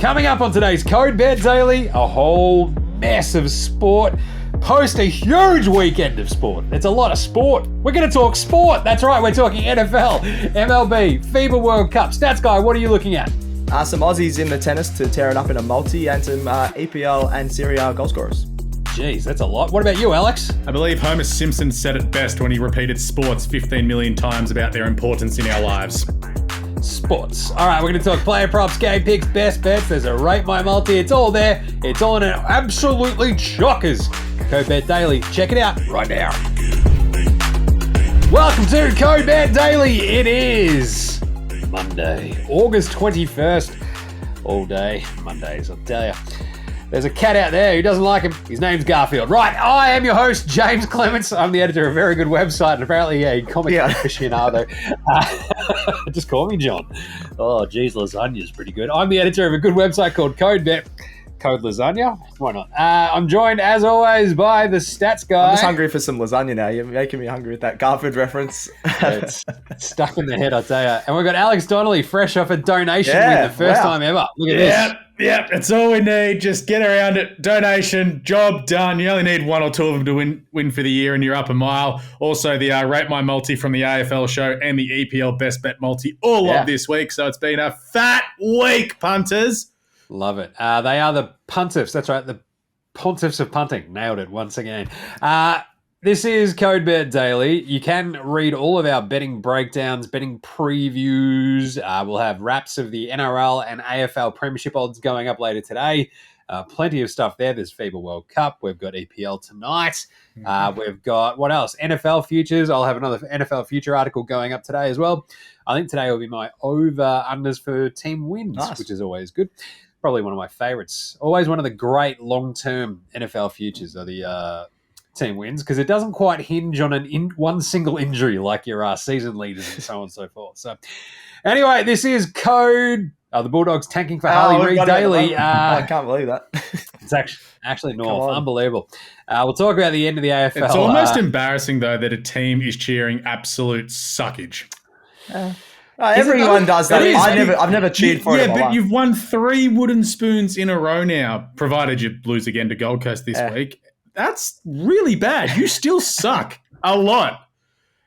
Coming up on today's Code Bet Daily, a whole mess of sport. Post a huge weekend of sport. It's a lot of sport. We're going to talk sport. That's right, we're talking NFL, MLB, FIBA World Cup. Stats guy, what are you looking at? Some Aussies in the tennis to tear it up in a multi, and some EPL and Serie A goal scorers. Jeez, that's a lot. What about you, Alex? I believe Homer Simpson said it best when he repeated sports 15 million times about their importance in our lives. Sports. All right, we're going to talk player props, game picks, best bets. There's a Rate My Multi. It's all there. It's all in an absolutely chockers. Code Bet Daily. Check it out right now. Welcome to Code Bet Daily. It is Monday, August 21st. All day Mondays, I'll tell you. There's a cat out there who doesn't like him. His name's Garfield. Right, I am your host, Jaymz Clements. I'm the editor of a very good website and apparently a comic aficionado. Just call me John. Oh, geez, lasagna's pretty good. I'm the editor of a good website called Code Bet. Code Lasagna? Why not? I'm joined, as always, by the stats guy. I'm just hungry for some lasagna now. You're making me hungry with that Garfield reference. It's stuck in the head, I'll tell you. And we've got Alex Donnelly, fresh off a donation win, the first time ever. Look at this. Yep, it's all we need. Just get around it. Donation, job done. You only need one or two of them to win for the year, and you're up a mile. Also, the Rate My Multi from the AFL show and the EPL Best Bet Multi all up this week. So it's been a fat week, punters. Love it. They are the puntifs. That's right, the pontiffs of punting. Nailed it once again. This is Code Bet Daily. You can read all of our betting breakdowns, betting previews. We'll have wraps of the NRL and AFL Premiership odds going up later today. Plenty of stuff there. There's FIBA World Cup. We've got EPL tonight. We've got, what else? NFL futures. I'll have another NFL future article going up today as well. I think today will be my over-unders for team wins, which is always good. Probably one of my favorites. Always one of the great long-term NFL futures are the team wins, because it doesn't quite hinge on one single injury like your season leaders and so on and so forth. So anyway, this is Code... the Bulldogs tanking for Harley Reid Daily. I can't believe that. It's actually North. Unbelievable. We'll talk about the end of the AFL. It's almost embarrassing, though, that a team is cheering absolute suckage. Everyone does that. I've never cheered for it. Yeah, but you've won 3 wooden spoons in a row now, provided you lose again to Gold Coast this week. That's really bad. You still suck a lot.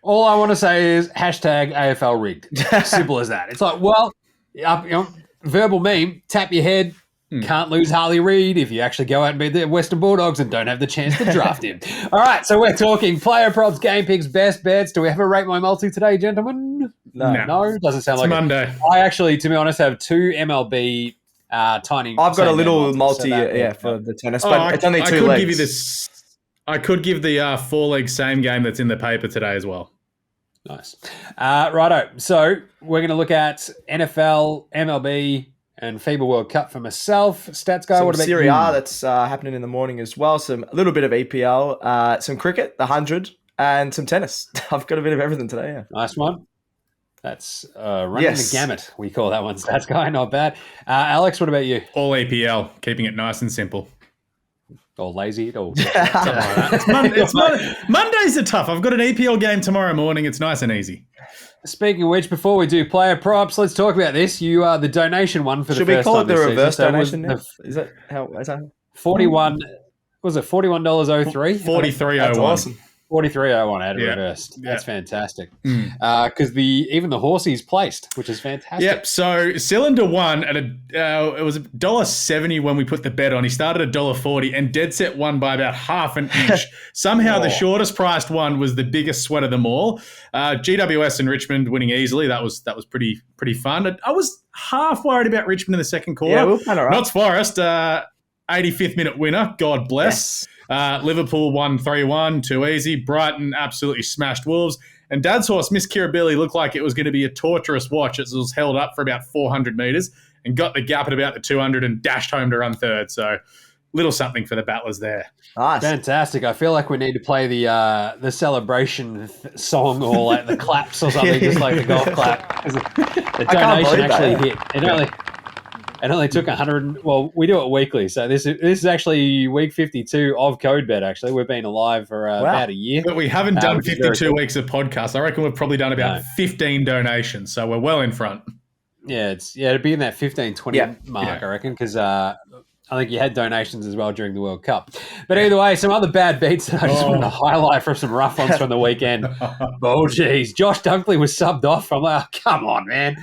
All I want to say is hashtag AFL rigged. Simple as that. It's like, well, verbal meme, tap your head. Can't lose Harley Reid if you actually go out and beat the Western Bulldogs and don't have the chance to draft him. All right, so we're talking player props, game picks, best bets. Do we have a Rate My Multi today, gentlemen? No, doesn't sound like Monday. I actually, to be honest, have 2 MLB tiny. I've got a little multi, for the tennis, but it's only 2 legs. I could give the 4-leg same game that's in the paper today as well. Nice. Righto. So we're going to look at NFL, MLB, and FIBA World Cup for myself. Stats guy, what about Serie you? A that's happening in the morning as well. A little bit of EPL, some cricket, the 100, and some tennis. I've got a bit of everything today. Yeah. Nice one. That's running the gamut. We call that one, stats guy. Not bad. Alex, what about you? All EPL, keeping it nice and simple. Or lazy. Or Mondays are tough. I've got an EPL game tomorrow morning. It's nice and easy. Speaking of which, before we do player props, let's talk about this. You are the donation one for the first time. Should we call it the reverse donation? Is that how? Is that 41? Was it $41.03? 43.01. That's awesome. 43.01 out of reversed. That's fantastic. Because even the horsey's placed, which is fantastic. Yep. So Cylinder won at it was $1.70 when we put the bet on. He started at $1.40 and Dead Set won by about half an inch. Somehow the shortest priced one was the biggest sweat of them all. GWS and Richmond winning easily. That was pretty fun. I was half worried about Richmond in the second quarter. Yeah, we were kind of right. Notts Forest, 85th minute winner. God bless. Yes. Liverpool won 3-1, too easy. Brighton absolutely smashed Wolves. And Dad's horse, Miss Kirribilli, looked like it was going to be a torturous watch as it was held up for about 400 metres and got the gap at about the 200 and dashed home to run third. So little something for the battlers there. Nice. Fantastic. I feel like we need to play the celebration song or like the claps or something, just like the golf clap. The donation actually hit. It only took 100. Well, we do it weekly, so this is actually week 52 of Code Bet. Actually, we've been alive for about a year, but we haven't done 52 weeks of podcasts. I reckon we've probably done about 15 donations, so we're well in front. it'd be in that 15-20 Yeah. mark, I reckon, because I think you had donations as well during the World Cup. But either way, some other bad beats that I just wanted to highlight from some rough ones from the weekend. Oh, geez. Josh Dunkley was subbed off. I'm like, oh, come on, man.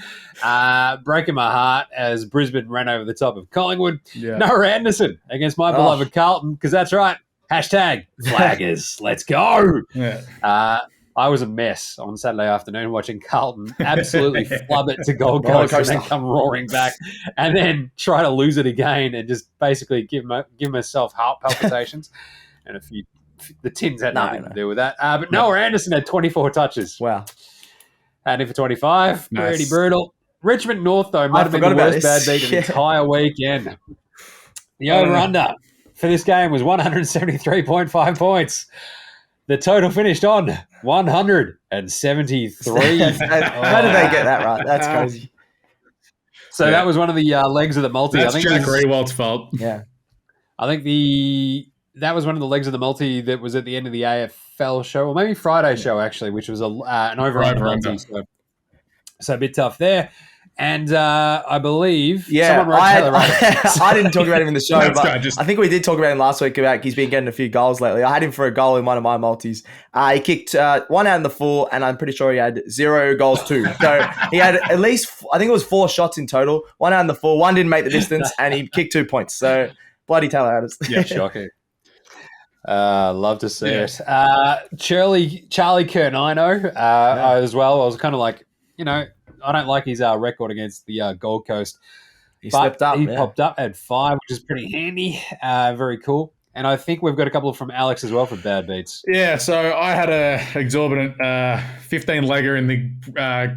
Breaking my heart as Brisbane ran over the top of Collingwood. Yeah. Noah Anderson against my beloved Carlton, because that's right. Hashtag Flaggers. Let's go. Yeah. I was a mess on Saturday afternoon watching Carlton absolutely flub it to Gold Coast and then come roaring back and then try to lose it again and just basically give myself heart palpitations. And the Tins had nothing to do with that. But Noah Anderson had 24 touches. Wow. Had him for 25. Nice. Pretty brutal. Richmond North, though, might have been the worst bad beat of the entire weekend. The over-under for this game was 173.5 points. The total finished on 173. How did they get that right? That's crazy. So that was one of the legs of the multi. That's I think Jack Rewald's fault. Yeah. I think that was one of the legs of the multi that was at the end of the AFL show, or maybe Friday show, actually, which was an over-under multi. So a bit tough there. And I believe someone wrote I didn't talk about him in the show, but just... I think we did talk about him last week about he's been getting a few goals lately. I had him for a goal in one of my multis. He kicked one out in the full, and I'm pretty sure he had 0 goals too. So he had at least, I think it was 4 shots in total. One out in the full, one didn't make the distance, and he kicked 2 points. So bloody Taylor Addis. Yeah, shocking. Love to see it. Charlie Curnino as well. I was kind of like, I don't like his record against the Gold Coast. He stepped up. He popped up at 5, which is pretty handy. Very cool. And I think we've got a couple from Alex as well for bad beats. Yeah, so I had a exorbitant 15-legger in the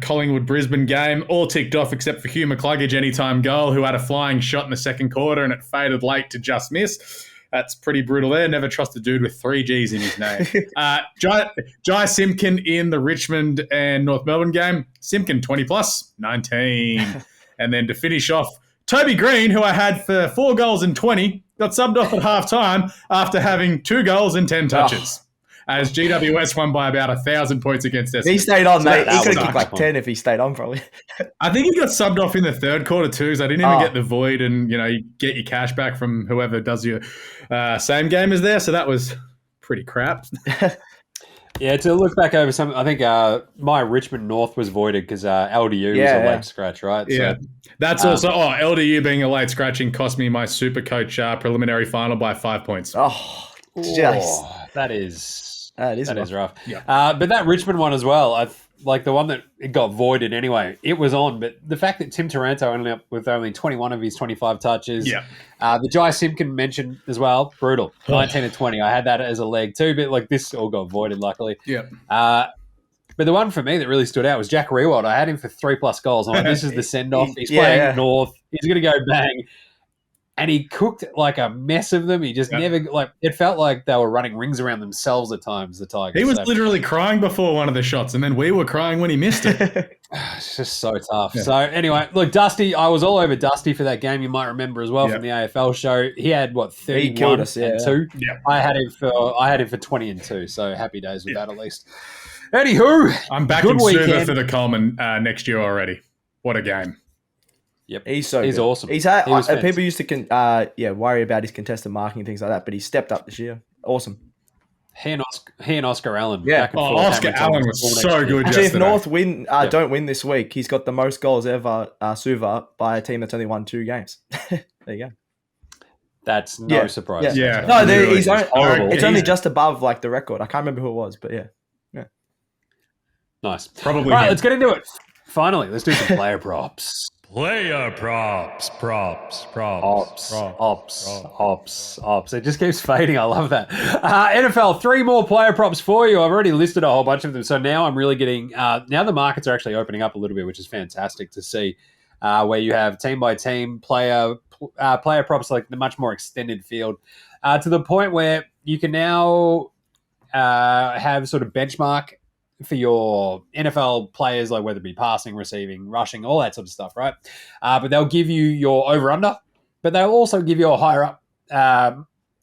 Collingwood-Brisbane game, all ticked off except for Hugh McCluggage anytime goal, who had a flying shot in the second quarter and it faded late to just miss. That's pretty brutal there. Never trust a dude with 3 Gs in his name. Jai Simpkin in the Richmond and North Melbourne game. Simpkin, 20+, 19. And then to finish off, Toby Green, who I had for 4 goals and 20, got subbed off at halftime after having 2 goals and 10 touches. As GWS won by about 1,000 points against Essendon. He stayed on, mate. He could have kicked like 10 if he stayed on, probably. I think he got subbed off in the third quarter too, so I didn't even get the void and, you get your cash back from whoever does your same game as there. So that was pretty crap. Yeah, to look back over some, I think my Richmond North was voided because LDU was a late scratch, right? Yeah. So, that's also, LDU being a late scratching cost me my Super Coach preliminary final by 5 points. That is rough. Yeah. But that Richmond one as well, like the one that it got voided anyway, it was on. But the fact that Tim Taranto ended up with only 21 of his 25 touches. Yeah. The Jai Simpkin mentioned as well, brutal. 19 to 20. I had that as a leg too, but like this all got voided luckily. Yeah. But the one for me that really stood out was Jack Rewald. I had him for 3+ goals. I'm like, this is the send-off. He's playing North. He's going to go bang. And he cooked like a mess of them. He just never, it felt like they were running rings around themselves at times, the Tigers. He was literally crying before one of the shots, and then we were crying when he missed it. It's just so tough. Yeah. So anyway, look, Dusty, I was all over Dusty for that game. You might remember as well from the AFL show. He had 31 and 2. Yeah. I had him for 20 and 2. So happy days with that at least. Anywho, I'm back in Suva for the Coleman next year already. What a game. Yep. He's good. Awesome. People used to worry about his contested marking and things like that, but he stepped up this year. Awesome. He and Oscar Allen. Yeah. Back and forth. Oscar Allen was so good. Actually, if North don't win this week, he's got the most goals ever, Suva, by a team that's only won 2 games. There you go. That's no surprise. Yeah. No, it's only just above the record. I can't remember who it was, but yeah. Nice. Probably. All right, let's get into it. Finally, let's do some player props. Player props. Ops. It just keeps fading. I love that. NFL, 3 more player props for you. I've already listed a whole bunch of them. So now I'm really getting, now the markets are actually opening up a little bit, which is fantastic to see, where you have team by team player props, like the much more extended field, to the point where you can now have sort of benchmark for your NFL players, like whether it be passing, receiving, rushing, all that sort of stuff, right? But they'll give you your over-under, but they'll also give you a higher up,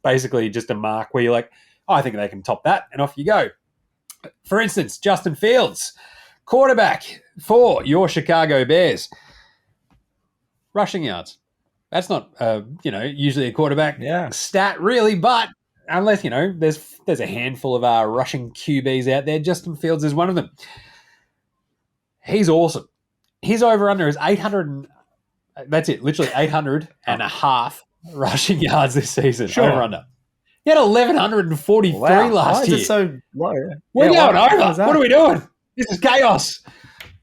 basically just a mark where you're like, I think they can top that, and off you go. For instance, Justin Fields, quarterback for your Chicago Bears. rushing yards. That's not, usually a quarterback Yeah. stat really, but unless, there's a handful of rushing QBs out there. Justin Fields is one of them. He's awesome. His over-under is 800, that's it, literally 800 and a half rushing yards this season. Sure. Over-under. He had 1,143 Wow. last Why is year. it so low? We're Yeah, going why over. is that? What are we doing? This is chaos.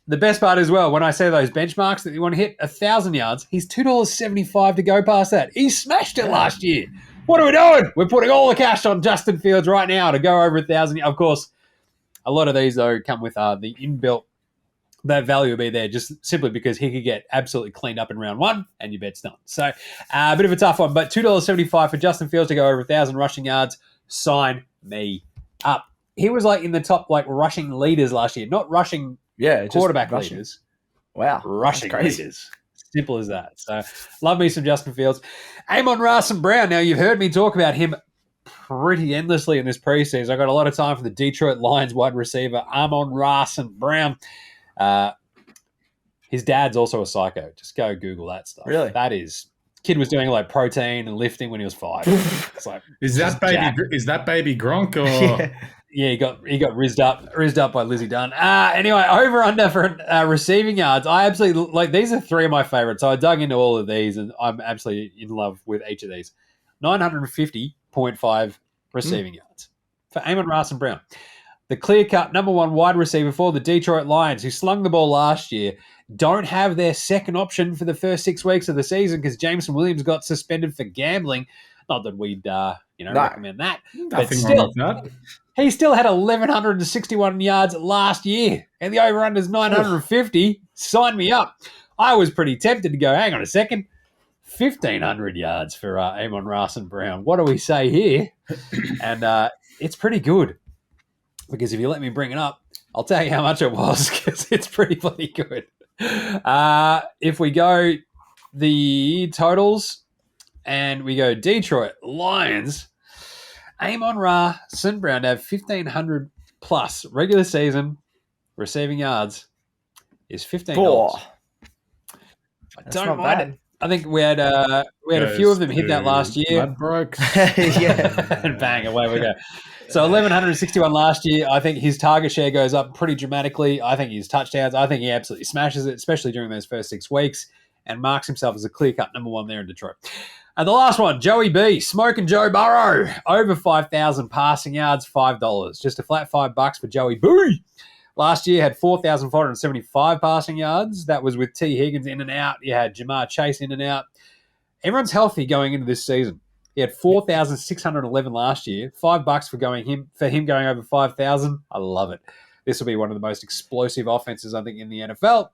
The best part as well, when I say those benchmarks that you want to hit 1,000 yards, he's $2.75 to go past that. He smashed it last year. What are we doing? We're putting all the cash on Justin Fields right now to go over 1,000. Of course, a lot of these, though, come with the inbuilt. That value will be there just simply because he could get absolutely cleaned up in round one and your bet's done. So a bit of a tough one, but $2.75 for Justin Fields to go over 1,000 rushing yards. Sign me up. He was in the top rushing leaders last year, not rushing just quarterback rushing. leaders. Wow. Rushing That's crazy. leaders. Simple as that. So love me some Justin Fields. Amon-Ra St. Brown. Now you've heard me talk about him pretty endlessly in this preseason. I got a lot of time for the Detroit Lions wide receiver, Amon-Ra St. Brown. His dad's also a psycho. Just go Google that stuff. Really? That is. Kid was doing protein and lifting when he was 5. It's Is that baby Gronk or Yeah, he got rizzed up by Lizzie Dunn. Anyway, over under for receiving yards. I absolutely these are 3 of my favorites. So I dug into all of these, and I'm absolutely in love with each of these. 950.5 receiving yards for Amon-Ra St. Brown, the clear-cut number 1 wide receiver for the Detroit Lions, who slung the ball last year. Don't have their second option for the first 6 weeks of the season because Jameson Williams got suspended for gambling. Not that we'd recommend that, but still. He still had 1,161 yards last year, and the over-under is 950. Sign me up. I was pretty tempted to go, hang on a second, 1,500 yards for Amon-Ra St. Brown. What do we say here? And it's pretty good because if you let me bring it up, I'll tell you how much it was because it's pretty bloody good. If we go the totals and we go Detroit Lions, Amon-Ra St. Brown to have 1,500 plus regular season receiving yards is $15. I don't mind it. I think we had a few of them hit that last year. Broke. Yeah. And bang, away we go. So 1,161 last year. I think his target share goes up pretty dramatically. I think his touchdowns, I think he absolutely smashes it, especially during those first 6 weeks, and marks himself as a clear-cut number 1 there in Detroit. And the last one, Joey B, Smoking Joe Burrow, over 5,000 passing yards, $5. Just a flat $5 for Joey B. Last year had 4,475 passing yards. That was with T. Higgins in and out. You had Jamar Chase in and out. Everyone's healthy going into this season. He had 4,611 last year. $5 for him going over 5,000. I love it. This will be one of the most explosive offenses, I think, in the NFL.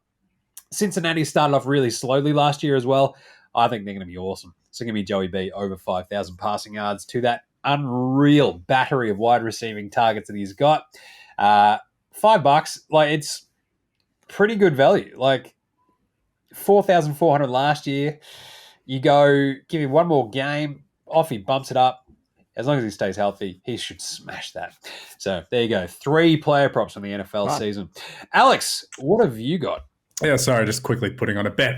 Cincinnati started off really slowly last year as well. I think they're going to be awesome. So going to be Joey B over 5,000 passing yards to that unreal battery of wide receiving targets that he's got. $5, it's pretty good value. 4,400 last year. You go, give him one more game, off he bumps it up. As long as he stays healthy, he should smash that. So there you go. 3 player props from the NFL season. Alex, what have you got? Yeah, sorry, just quickly putting on a bet.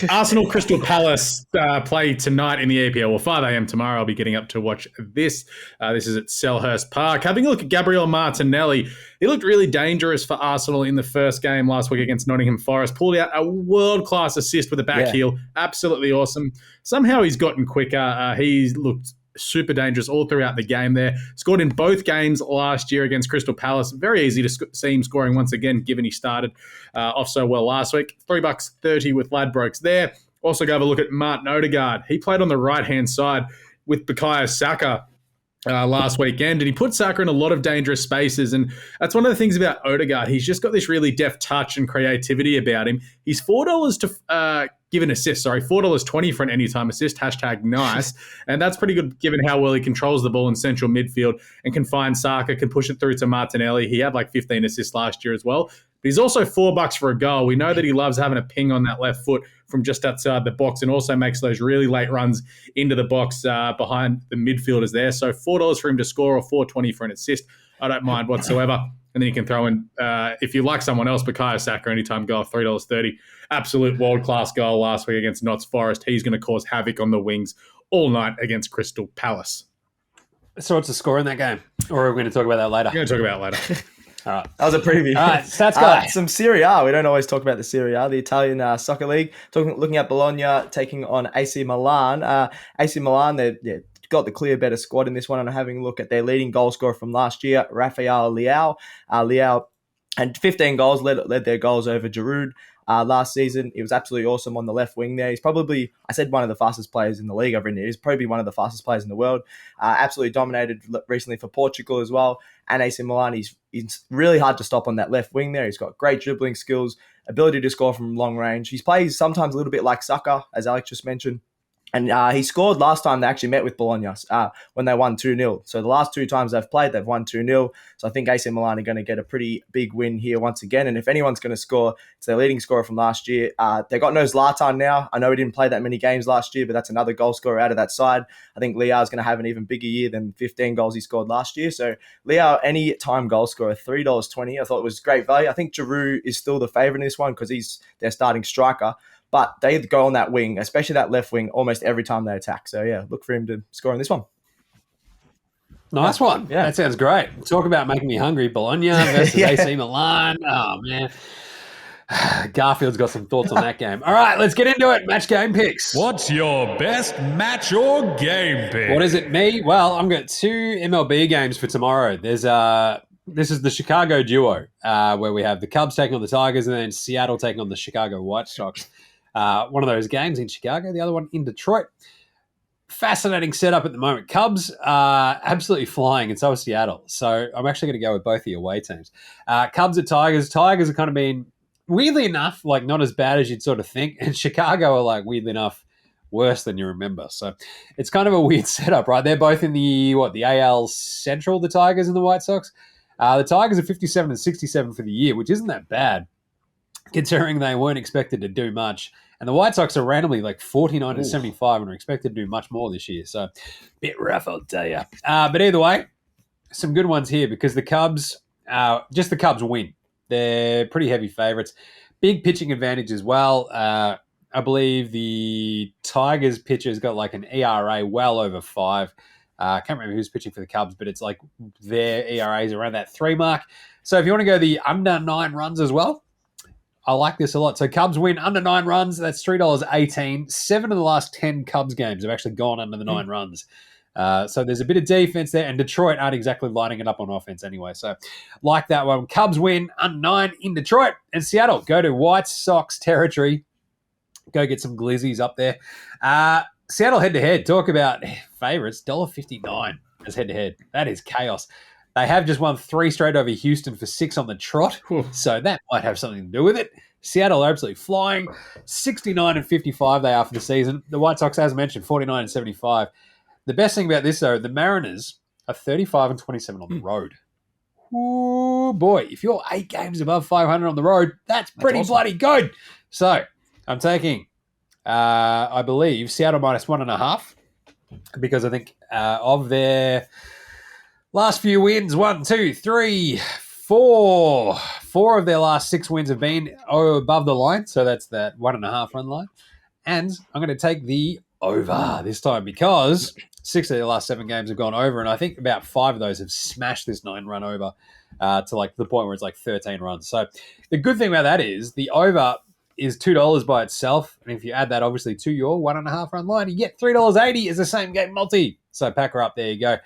Arsenal Crystal Palace play tonight in the EPL. Well, 5 a.m. tomorrow. I'll be getting up to watch this. This is at Selhurst Park. Having a look at Gabriel Martinelli. He looked really dangerous for Arsenal in the first game last week against Nottingham Forest. Pulled out a world-class assist with a back heel. Absolutely awesome. Somehow he's gotten quicker. He's looked super dangerous all throughout the game there. Scored in both games last year against Crystal Palace. Very easy to see him scoring once again, given he started off so well last week. $3.30 with Ladbrokes there. Also go have a look at Martin Odegaard. He played on the right-hand side with Bukayo Saka last weekend, and he put Saka in a lot of dangerous spaces, and that's one of the things about Odegaard. He's just got this really deft touch and creativity about him. He's $4 to give an assist, $4.20 for an anytime assist, #nice, and that's pretty good given how well he controls the ball in central midfield and can find Saka, can push it through to Martinelli. He had 15 assists last year as well. But he's also $4 for a goal. We know that he loves having a ping on that left foot from just outside the box and also makes those really late runs into the box behind the midfielders there. So $4 for him to score or $4.20 for an assist. I don't mind whatsoever. And then you can throw in, if you like someone else, Bukayo Saka, anytime goal, $3.30. Absolute world-class goal last week against Notts Forest. He's going to cause havoc on the wings all night against Crystal Palace. So what's the score in that game? Or are we going to talk about that later? We're going to talk about it later. All right. That was a preview. All right, stats guy. Some Serie A. We don't always talk about the Serie A, the Italian soccer league. Looking at Bologna taking on AC Milan. AC Milan, they've got the clear better squad in this one. And I'm having a look at their leading goal scorer from last year, Rafael Leao. Leao and 15 goals, led their goals over Giroud. Last season, he was absolutely awesome on the left wing there. He's probably, I said one of the fastest players in the league over here. He's probably one of the fastest players in the world. Absolutely dominated recently for Portugal as well. And AC Milan, he's really hard to stop on that left wing there. He's got great dribbling skills, ability to score from long range. He plays sometimes a little bit like Saka, as Alex just mentioned. And he scored last time they actually met with Bologna when they won 2-0. So the last two times they've played, they've won 2-0. So I think AC Milan are going to get a pretty big win here once again. And if anyone's going to score, it's their leading scorer from last year. They got no Zlatan now. I know he didn't play that many games last year, but that's another goal scorer out of that side. I think Leao is going to have an even bigger year than 15 goals he scored last year. So Leao, any time goal scorer, $3.20. I thought it was great value. I think Giroud is still the favourite in this one because he's their starting striker. But they go on that wing, especially that left wing, almost every time they attack. So, yeah, look for him to score on this one. Nice one. Yeah. That sounds great. Talk about making me hungry. Bologna versus AC Milan. Oh, man. Garfield's got some thoughts on that game. All right, let's get into it. Match game picks. What's your best match or game pick? What is it, me? Well, I've got 2 MLB games for tomorrow. This is the Chicago duo, where we have the Cubs taking on the Tigers and then Seattle taking on the Chicago White Sox. One of those games in Chicago, the other one in Detroit. Fascinating setup at the moment. Cubs are absolutely flying, and so is Seattle. So I'm actually going to go with both the away teams. Cubs at Tigers. Tigers are kind of been, weirdly enough, like not as bad as you'd sort of think. And Chicago are like, weirdly enough, worse than you remember. So it's kind of a weird setup, right? They're both in the AL Central, the Tigers and the White Sox. The Tigers are 57 and 67 for the year, which isn't that bad, considering they weren't expected to do much. And the White Sox are randomly like 49 and 75 and are expected to do much more this year. So a bit rough, I'll tell you. But either way, some good ones here because the Cubs, just the Cubs win. They're pretty heavy favorites. Big pitching advantage as well. I believe the Tigers pitcher's got like an ERA well over 5. I can't remember who's pitching for the Cubs, but it's like their ERA is around that 3 mark. So if you want to go the under 9 runs as well, I like this a lot. So Cubs win under 9 runs. That's $3.18. 7 of the last 10 Cubs games have actually gone under the 9 runs. So there's a bit of defense there, and Detroit aren't exactly lighting it up on offense anyway. So like that one. Cubs win under 9 in Detroit. And Seattle go to White Sox territory. Go get some glizzies up there. Seattle head-to-head. Talk about favorites. $1.59 as head-to-head. That is chaos. They have just won 3 straight over Houston for 6 on the trot, so that might have something to do with it. Seattle are absolutely flying. 69 and 55 they are for the season. The White Sox, as mentioned, 49 and 75. The best thing about this, though, the Mariners are 35 and 27 on the road. Ooh, boy, if you're 8 games above 500 on the road, that's pretty awesome. Bloody good. So I'm taking, I believe, Seattle minus 1.5 because I think of their last few wins, 1, 2, 3, 4. 4 of their last 6 wins have been above the line, so that's that 1.5 run line. And I'm going to take the over this time because 6 of their last 7 games have gone over, and I think about 5 of those have smashed this 9-run over to like the point where it's like 13 runs. So the good thing about that is the over is $2 by itself, and if you add that obviously to your 1.5 run line, you get $3.80 as a same game multi. So pack her up. There you go.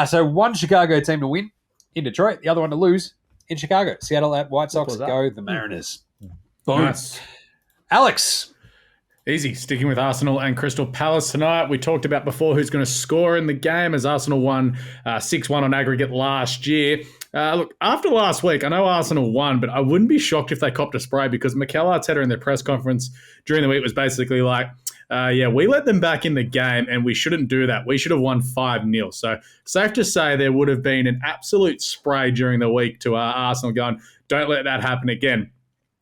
So one Chicago team to win in Detroit, the other one to lose in Chicago. Seattle at White Sox. Go the Mariners. Boom. Nice. Alex. Easy. Sticking with Arsenal and Crystal Palace tonight. We talked about before who's going to score in the game as Arsenal won 6-1 on aggregate last year. Look, after last week, I know Arsenal won, but I wouldn't be shocked if they copped a spray because Mikel Arteta in their press conference during the week was basically like, we let them back in the game and we shouldn't do that. We should have won 5-0. So safe to say there would have been an absolute spray during the week to Arsenal going, don't let that happen again.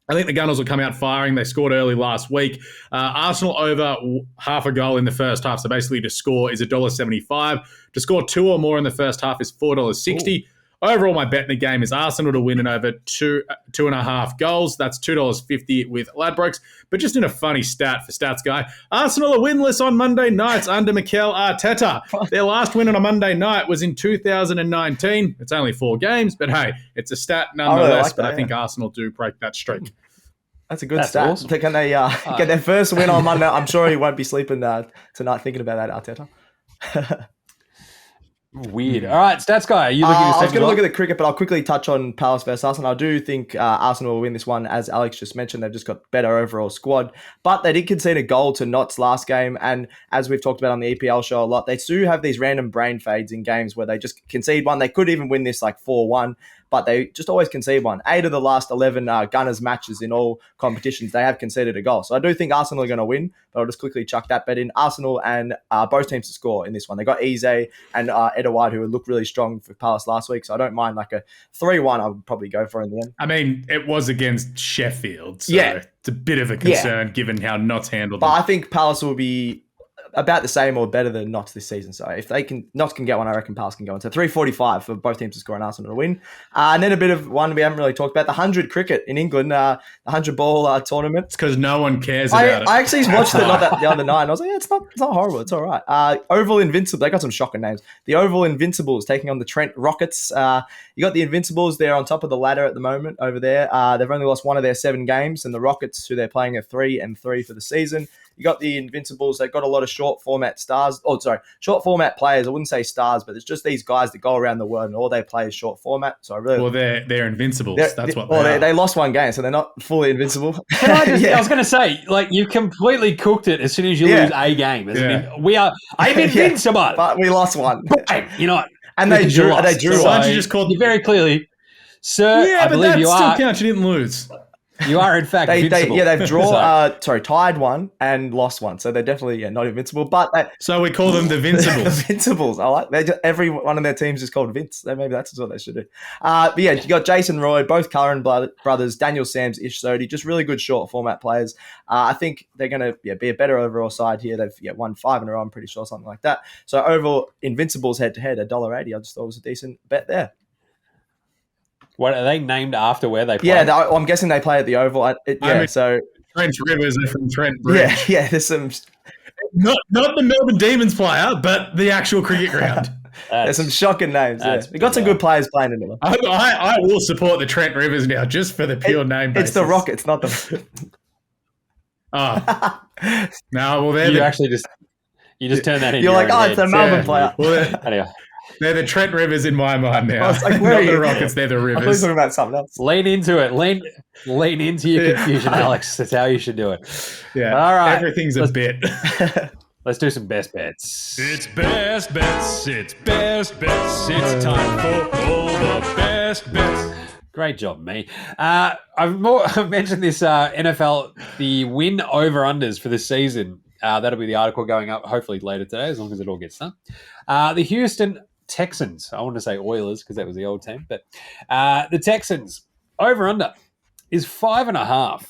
I think the Gunners will come out firing. They scored early last week. Arsenal over half a goal in the first half. So basically to score is $1.75. To score 2 or more in the first half is $4.60. Overall, my bet in the game is Arsenal to win in over 2.5 goals. That's $2.50 with Ladbrokes. But just in a funny stat for Stats Guy, Arsenal are winless on Monday nights under Mikel Arteta. Their last win on a Monday night was in 2019. It's only 4 games, but hey, it's a stat nonetheless. But I think Arsenal do break that streak. That's a good stat. Awesome. Can they get their first win on Monday? I'm sure he won't be sleeping tonight thinking about that, Arteta. Weird. All right, Stats Guy, are you looking at I was going to look at the cricket, but I'll quickly touch on Palace versus Arsenal. I do think Arsenal will win this one. As Alex just mentioned, they've just got better overall squad. But they did concede a goal to Notts last game. And as we've talked about on the EPL show a lot, they do have these random brain fades in games where they just concede one. They could even win this like 4-1. But they just always concede one. 8 of the last 11 Gunners matches in all competitions, they have conceded a goal. So I do think Arsenal are going to win, but I'll just quickly chuck that bet in. Arsenal and both teams to score in this one. They got Eze and Edouard, who looked really strong for Palace last week. So I don't mind like a 3-1 I would probably go for in the end. I mean, it was against Sheffield, so it's a bit of a concern given how Notts handled it. But I think Palace will be about the same or better than Notts this season. So if Notts can get one, I reckon Palace can go on. So 345 for both teams to score and Arsenal to win. And then a bit of one we haven't really talked about, the 100 cricket in England, the 100 ball tournament. It's because no one cares about it. I actually watched it the other night and I was like, yeah, it's not horrible. It's all right. Oval Invincibles, they got some shocking names. The Oval Invincibles taking on the Trent Rockets. You got the Invincibles, they're on top of the ladder at the moment over there. They've only lost 1 of their 7 games, and the Rockets, who they're playing, are 3-3 for the season. You got the Invincibles. They've got a lot of short format players. I wouldn't say stars, but it's just these guys that go around the world and all they play is short format. So I really they're Invincibles. That's what they are. They lost 1 game, so they're not fully invincible. I was going to say, like, you completely cooked it as soon as you lose a game. I'm invincible, but we lost 1. You know, and they drew. They drew. So you just called you very clearly, sir. Yeah, but that still counts. You didn't lose. You are, in fact, invincible. They've tied 1 and lost 1. So they're definitely not invincible. But so we call them the Vincibles. The Vincibles. I like every one of their teams is called Vince. So maybe that's what they should do. But yeah, you got Jason Roy, both Curran brothers, Daniel Sams, Ish Sodhi, just really good short format players. I think they're going to be a better overall side here. They've won 5 in a row, I'm pretty sure, something like that. So overall, Invincibles head-to-head, $1.80. I just thought it was a decent bet there. What are they named after where they play? Yeah, I'm guessing they play at the Oval. So Trent Rivers are from Trent Bridge. Yeah. There's some not the Melbourne Demons player, but the actual cricket ground. There's some shocking names. We got some good players playing in it. I will support the Trent Rivers now, just for the pure name basis. It's the Rockets, not the. No, well, you just turn that in. You're like, it's the Melbourne player. Well, anyway. They're the Trent Rivers in my mind now. I was like, where not are you? The Rockets, they're the Rivers. I was talking about something else. Lean into it. Lean into your confusion, Alex. That's how you should do it. Yeah. All right. Everything's a bit. Let's do some best bets. It's best bets. It's best bets. It's time for all the best bets. Great job, me. I've mentioned this NFL, the win over-unders for this season. That'll be the article going up hopefully later today, as long as it all gets done. The Houston Texans. I want to say Oilers because that was the old team, but the Texans over under is 5.5.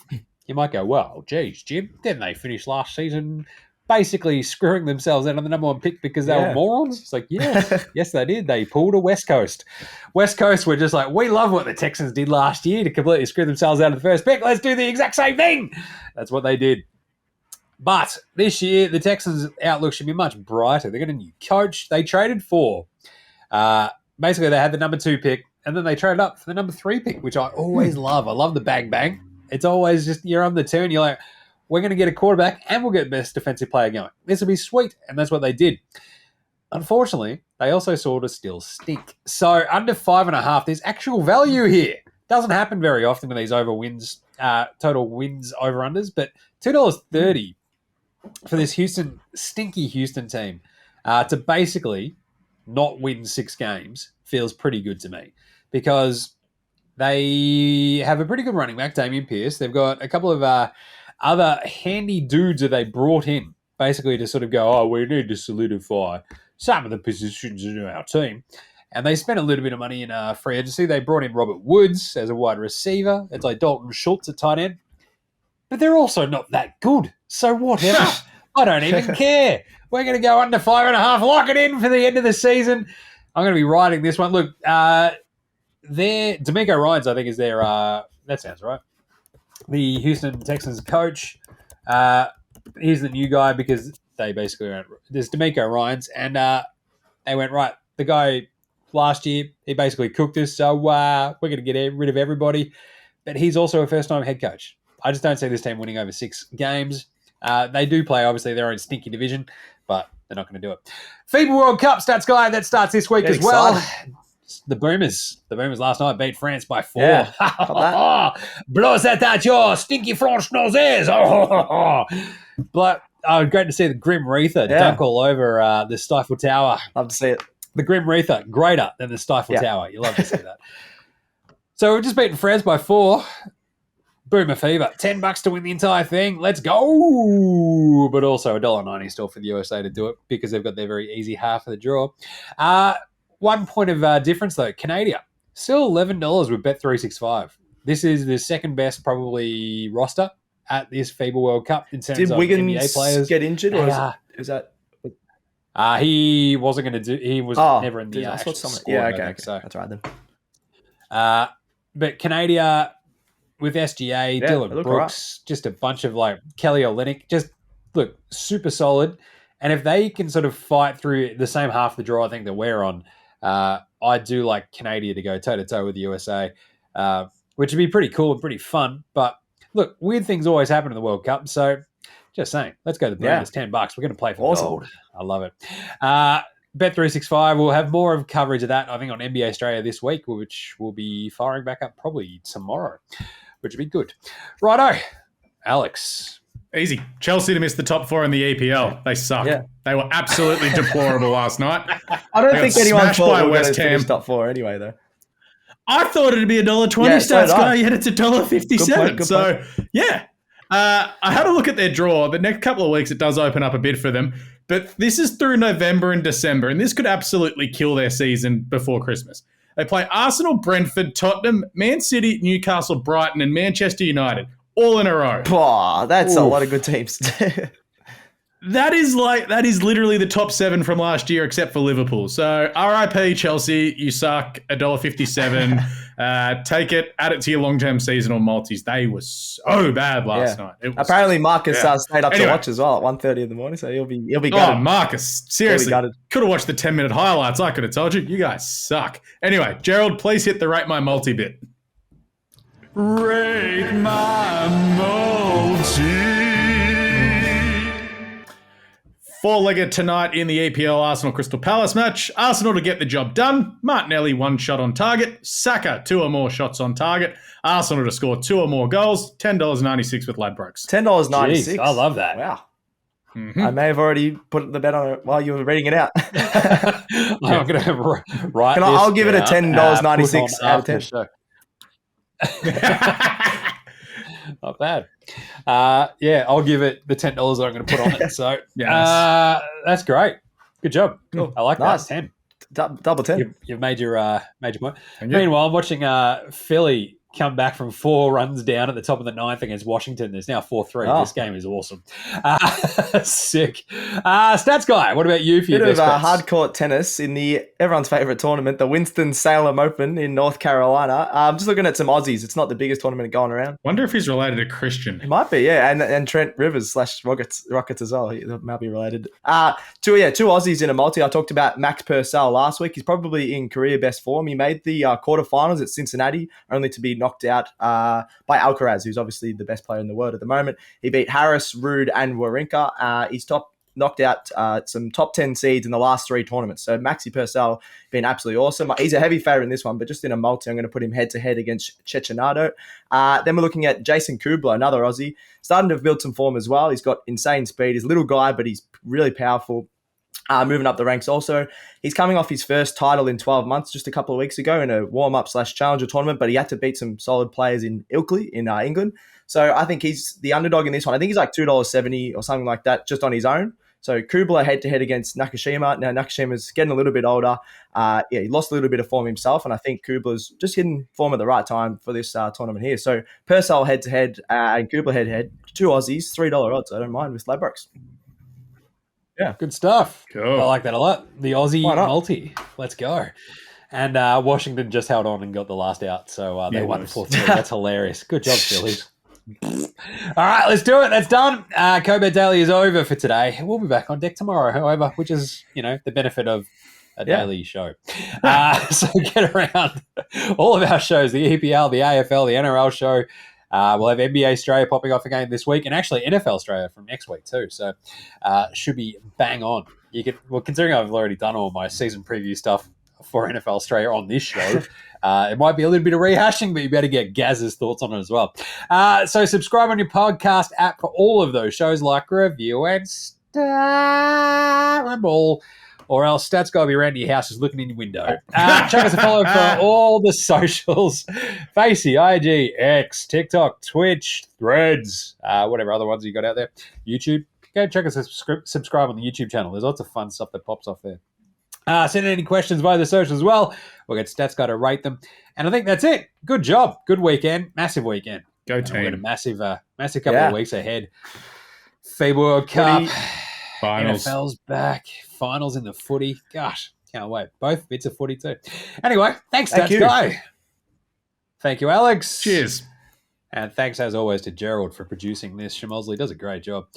You might go, well, geez, Jim, didn't they finish last season basically screwing themselves out of the number 1 pick because they were morons? It's like, yes, they did. They pulled a West Coast. West Coast were just like, we love what the Texans did last year to completely screw themselves out of the first pick. Let's do the exact same thing. That's what they did. But this year, the Texans' outlook should be much brighter. They got a new coach. They traded for. Basically, they had the number 2 pick, and then they traded up for the number 3 pick, which I always love. I love the bang bang. It's always just you're on the turn. You're like, we're going to get a quarterback, and we'll get the best defensive player going. This will be sweet, and that's what they did. Unfortunately, they also sort of still stink. So under 5.5, there's actual value here. Doesn't happen very often with these total wins over unders, but $2.30 for this stinky Houston team to basically not win 6 games feels pretty good to me because they have a pretty good running back, Damian Pierce. They've got a couple of other handy dudes that they brought in basically to sort of go, we need to solidify some of the positions in our team. And they spent a little bit of money in free agency. They brought in Robert Woods as a wide receiver. It's like Dalton Schultz at tight end. But they're also not that good. So whatever. I don't even care. We're going to go under 5.5. Lock it in for the end of the season. I'm going to be riding this one. Look, D'Amico Ryans, I think, is their that sounds right. The Houston Texans coach. He's the new guy because they basically went, there's D'Amico Ryans, and they went, right, the guy last year, he basically cooked us, so we're going to get rid of everybody. But he's also a first-time head coach. I just don't see this team winning over 6 games. They do play, obviously, their own stinky division, but they're not going to do it. FIBA World Cup stats guy, that starts this week as well. The Boomers last night beat France by 4. Yeah, Blows that out your stinky French noses. But great to see the Grim Reaper dunk all over the Stifle Tower. Love to see it. The Grim Reaper, greater than the Stifle Tower. You love to see that. So we've just beaten France by 4. Boomer fever. $10 to win the entire thing. Let's go. But also $1.90 still for the USA to do it because they've got their very easy half of the draw. 1 point of difference, though. Canada, still $11 with Bet365. This is the second best, probably, roster at this FIBA World Cup in terms of NBA players. Get injured, or is that? He wasn't going to do. He was never in the actual squad. Yeah, okay. So that's right then. But Canada with SGA, Dylan Brooks, just a bunch of Kelly Olynyk, just look super solid. And if they can sort of fight through the same half the draw, I think that we're on. I do like Canada to go toe to toe with the USA, which would be pretty cool and pretty fun. But look, weird things always happen in the World Cup. So just saying, let's go to the Boomers. $10. We're going to play for gold. I love it. Bet365 will have more of coverage of that, I think, on NBA Australia this week, which will be firing back up probably tomorrow, which would be good. Righto, Alex. Easy. Chelsea to miss the top 4 in the EPL. They suck. Yeah. They were absolutely deplorable last night. I don't think anyone thought we were going to finish top 4 anyway, though. I thought it'd be $1.20 stats guy, yet it's $1.57. Good point. Yeah. I had a look at their draw. The next couple of weeks, it does open up a bit for them. But this is through November and December, and this could absolutely kill their season before Christmas. They play Arsenal, Brentford, Tottenham, Man City, Newcastle, Brighton, and Manchester United, all in a row. Oh, that's a lot of good teams. That is literally the top 7 from last year, except for Liverpool. So RIP Chelsea, you suck. $1.57. Take it, add it to your long-term seasonal multis. They were so bad last night. Apparently Marcus stayed up to watch as well at 1:30 in the morning, so he'll be gutted. Oh, Marcus, seriously, could have watched the 10-minute highlights. I could have told you. You guys suck. Anyway, Gerald, please hit the rate my multi bit. Rate my multi. 4-legger tonight in the EPL Arsenal Crystal Palace match. Arsenal to get the job done. Martinelli 1 shot on target. Saka 2 or more shots on target. Arsenal to score 2 or more goals. $10.96 with Ladbrokes. $10.96. I love that. Wow. Mm-hmm. I may have already put the bet on it while you were reading it out. I'm going to write this. I'll give it a $10.96 out of 10. Not bad. I'll give it the $10 that I'm going to put on it. So that's great. Good job. Cool. I like that. 10. Double 10. You've made your point. Meanwhile, I'm watching Philly come back from 4 runs down at the top of the 9th against Washington. There's now 4-3. This game is awesome. Sick. Stats guy, what about you for your best bets? Hard court tennis in the everyone's favourite tournament, the Winston-Salem Open in North Carolina. I'm just looking at some Aussies. It's not the biggest tournament going around. Wonder if he's related to Christian. He might be, yeah. And Trent Rivers / Rockets as well. He might be related. Two Aussies in a multi. I talked about Max Purcell last week. He's probably in career best form. He made the quarterfinals at Cincinnati, only to be knocked out by Alcaraz, who's obviously the best player in the world at the moment. He beat Harris, Ruud, and Wawrinka. He's knocked out some top 10 seeds in the last 3 tournaments. So Maxi Purcell been absolutely awesome. He's a heavy favourite in this one, but just in a multi, I'm going to put him head-to-head against Cecchinato. Then we're looking at Jason Kubler, another Aussie, starting to build some form as well. He's got insane speed. He's a little guy, but he's really powerful. Moving up the ranks also. He's coming off his first title in 12 months just a couple of weeks ago in a warm-up / challenger tournament, but he had to beat some solid players in Ilkley in England. So I think he's the underdog in this one. I think he's like $2.70 or something like that just on his own. So Kubler head-to-head against Nakashima. Now Nakashima's getting a little bit older. He lost a little bit of form himself, and I think Kubler's just hitting form at the right time for this tournament here. So Purcell head-to-head and Kubler head-to-head. 2 Aussies, $3 odds. I don't mind with Ladbrokes. Yeah, good stuff. Cool. I like that a lot. The Aussie multi. Let's go. And Washington just held on and got the last out. So they won nice. 4-3. That's hilarious. Good job, Phillies. All right, let's do it. That's done. Co-Bet Daily is over for today. We'll be back on deck tomorrow, however, which is, the benefit of a daily show. So get around all of our shows, the EPL, the AFL, the NRL show. We'll have NBA Australia popping off again this week, and actually NFL Australia from next week too. So should be bang on. Considering I've already done all my season preview stuff for NFL Australia on this show, it might be a little bit of rehashing, but you better get Gaz's thoughts on it as well. So subscribe on your podcast app for all of those shows like Review and Starable, or else Stats Guy will be around your house just looking in your window. Check us a follow for all the socials. Facey, IG, X, TikTok, Twitch, Threads, whatever other ones you got out there. YouTube. Go check us subscribe on the YouTube channel. There's lots of fun stuff that pops off there. Send in any questions via the socials as well. We'll get Stats Guy to rate them. And I think that's it. Good job. Good weekend. Massive weekend. Go team. We've got a massive couple of weeks ahead. FIBA World Cup. Finals. NFL's back. Finals in the footy. Gosh, can't wait. Both bits of footy too. Anyway, thanks, Stats Guy. Thank you, Alex. Cheers. And thanks, as always, to Gerald for producing this. Shamosley does a great job.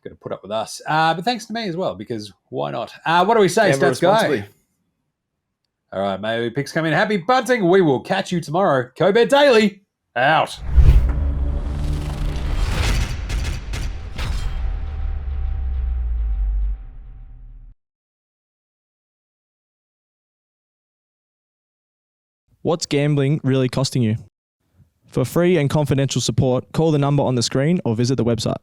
Got to put up with us. But thanks to me as well, because why not? What do we say, Stats Guy? All right, maybe picks come in. Happy bunting. We will catch you tomorrow. Co-Bet Daily, out. What's gambling really costing you? For free and confidential support, call the number on the screen or visit the website.